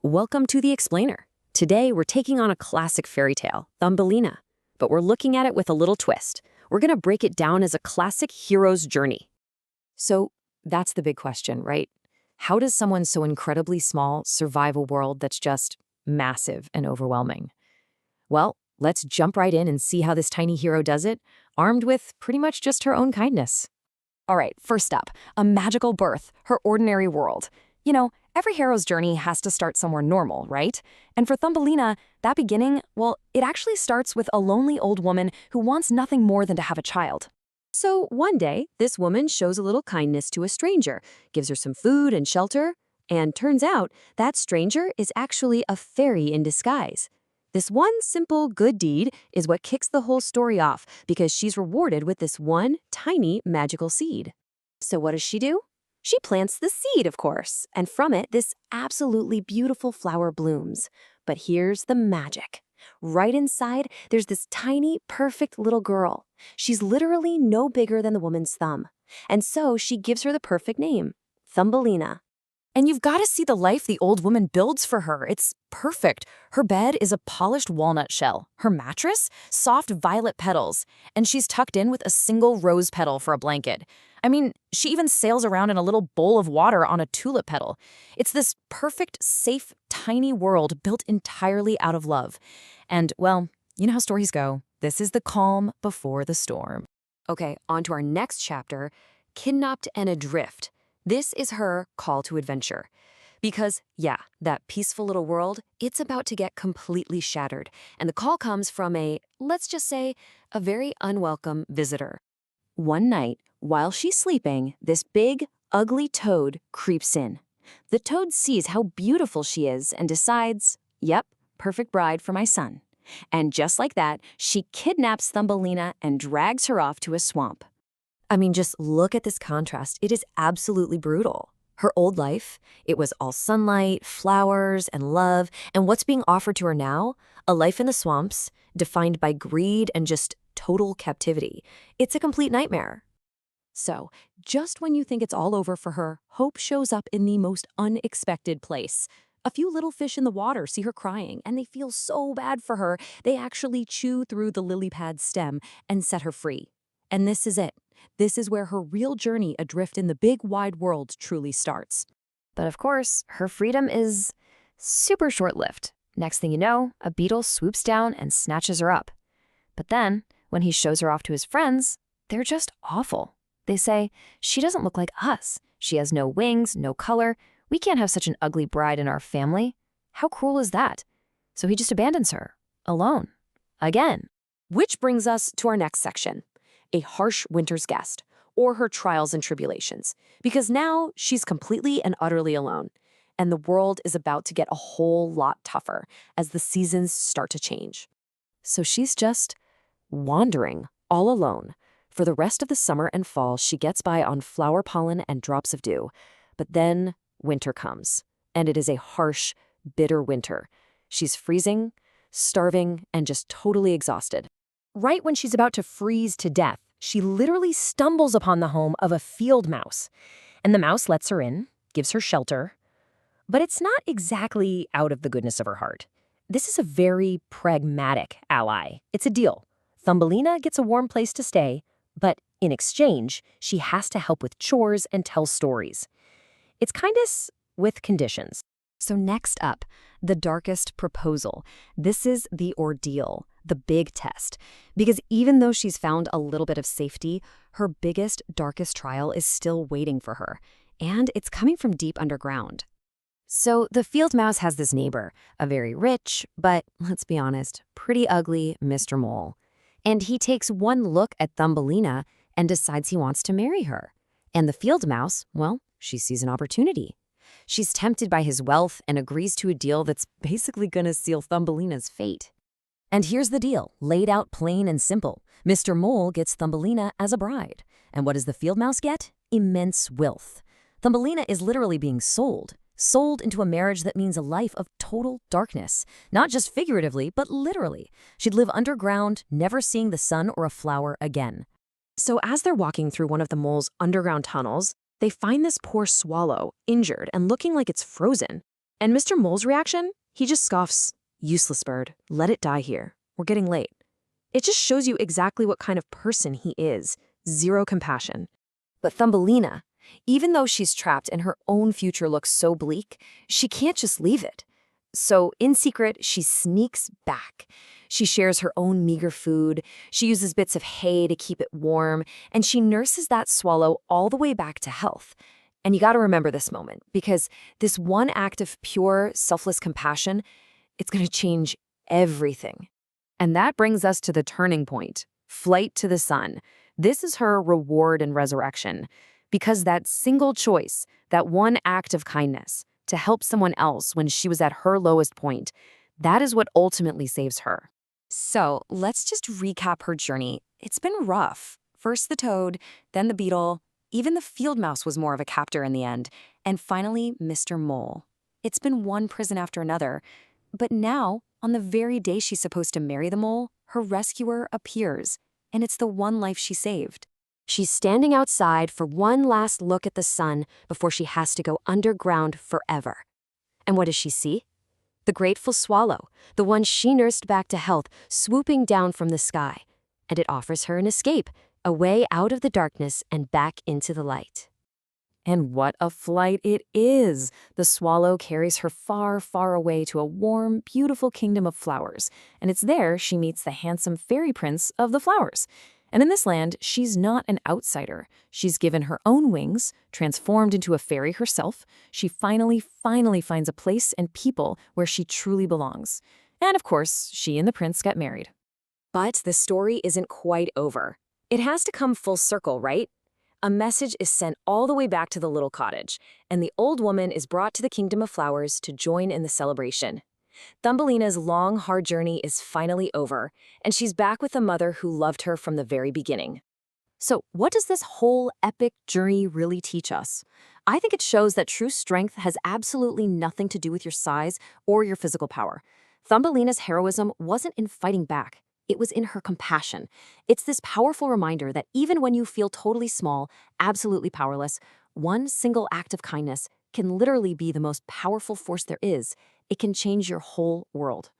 Welcome to The Explainer. Today, we're taking on a classic fairy tale, Thumbelina, but we're looking at it with a little twist. We're going to break it down as a classic hero's journey. So, that's the big question, right? How does someone so incredibly small survive a world that's just massive and overwhelming? Well, let's jump right in and see how this tiny hero does it, armed with pretty much just her own kindness. All right, first up, a magical birth, her ordinary world. Every hero's journey has to start somewhere normal, right? And for Thumbelina, that beginning, well, it actually starts with a lonely old woman who wants nothing more than to have a child. So one day, this woman shows a little kindness to a stranger, gives her some food and shelter, and turns out that stranger is actually a fairy in disguise. This one simple good deed is what kicks the whole story off because she's rewarded with this one tiny magical seed. So what does she do? She plants the seed, of course, and from it, this absolutely beautiful flower blooms. But here's the magic. Right inside, there's this tiny, perfect little girl. She's literally no bigger than the woman's thumb. And so she gives her the perfect name, Thumbelina. And you've got to see the life the old woman builds for her. It's perfect. Her bed is a polished walnut shell. Her mattress, soft violet petals. And she's tucked in with a single rose petal for a blanket. I mean, she even sails around in a little bowl of water on a tulip petal. It's this perfect, safe, tiny world built entirely out of love. And, well, you know how stories go. This is the calm before the storm. Okay, on to our next chapter, Kidnapped and Adrift. This is her call to adventure. Because, yeah, that peaceful little world, it's about to get completely shattered. And the call comes from let's just say, a very unwelcome visitor. One night, while she's sleeping, this big, ugly toad creeps in. The toad sees how beautiful she is and decides, yep, perfect bride for my son. And just like that, she kidnaps Thumbelina and drags her off to a swamp. I mean, just look at this contrast. It is absolutely brutal. Her old life, it was all sunlight, flowers, and love. And what's being offered to her now? A life in the swamps, defined by greed and just total captivity. It's a complete nightmare. So, just when you think it's all over for her, hope shows up in the most unexpected place. A few little fish in the water see her crying, and they feel so bad for her, they actually chew through the lily pad stem and set her free. And this is it. This is where her real journey adrift in the big wide world truly starts. But of course, her freedom is super short-lived. Next thing you know, a beetle swoops down and snatches her up. But then, when he shows her off to his friends, they're just awful. They say, she doesn't look like us. She has no wings, no color. We can't have such an ugly bride in our family. How cruel is that? So he just abandons her, alone, again. Which brings us to our next section. A harsh winter's guest, or her trials and tribulations, because now she's completely and utterly alone, and the world is about to get a whole lot tougher as the seasons start to change. So she's just wandering all alone. For the rest of the summer and fall, she gets by on flower pollen and drops of dew. But then winter comes, and it is a harsh, bitter winter. She's freezing, starving, and just totally exhausted. Right when she's about to freeze to death, she literally stumbles upon the home of a field mouse. And the mouse lets her in, gives her shelter. But it's not exactly out of the goodness of her heart. This is a very pragmatic ally. It's a deal. Thumbelina gets a warm place to stay, but in exchange, she has to help with chores and tell stories. It's kindness with conditions. So next up, the darkest proposal. This is the ordeal. The big test. Because even though she's found a little bit of safety, her biggest, darkest trial is still waiting for her. And it's coming from deep underground. So the field mouse has this neighbor, a very rich, but let's be honest, pretty ugly Mr. Mole. And he takes one look at Thumbelina and decides he wants to marry her. And the field mouse, well, she sees an opportunity. She's tempted by his wealth and agrees to a deal that's basically going to seal Thumbelina's fate. And here's the deal, laid out plain and simple. Mr. Mole gets Thumbelina as a bride. And what does the field mouse get? Immense wealth. Thumbelina is literally being sold into a marriage that means a life of total darkness. Not just figuratively, but literally. She'd live underground, never seeing the sun or a flower again. So as they're walking through one of the mole's underground tunnels, they find this poor swallow, injured and looking like it's frozen. And Mr. Mole's reaction? He just scoffs. Useless bird. Let it die here. We're getting late. It just shows you exactly what kind of person he is. Zero compassion. But Thumbelina, even though she's trapped and her own future looks so bleak, she can't just leave it. So, in secret, she sneaks back. She shares her own meager food, she uses bits of hay to keep it warm, and she nurses that swallow all the way back to health. And you gotta remember this moment, because this one act of pure, selfless compassion, it's gonna change everything. And that brings us to the turning point, flight to the sun. This is her reward and resurrection, because that single choice, that one act of kindness, to help someone else when she was at her lowest point, that is what ultimately saves her. So let's just recap her journey. It's been rough. First the toad, then the beetle, even the field mouse was more of a captor in the end, and finally Mr. Mole. It's been one prison after another. But now, on the very day she's supposed to marry the mole, her rescuer appears, and it's the one life she saved. She's standing outside for one last look at the sun before she has to go underground forever. And what does she see? The grateful swallow, the one she nursed back to health, swooping down from the sky. And it offers her an escape, a way out of the darkness and back into the light. And what a flight it is! The swallow carries her far, far away to a warm, beautiful kingdom of flowers, and it's there she meets the handsome fairy prince of the flowers. And in this land, she's not an outsider. She's given her own wings, transformed into a fairy herself. She finally finds a place and people where she truly belongs. And of course, she and the prince get married. But the story isn't quite over. It has to come full circle, right? A message is sent all the way back to the little cottage, and the old woman is brought to the Kingdom of Flowers to join in the celebration. Thumbelina's long, hard journey is finally over, and she's back with a mother who loved her from the very beginning. So, what does this whole epic journey really teach us? I think it shows that true strength has absolutely nothing to do with your size or your physical power. Thumbelina's heroism wasn't in fighting back. It was in her compassion. It's this powerful reminder that even when you feel totally small, absolutely powerless, one single act of kindness can literally be the most powerful force there is. It can change your whole world.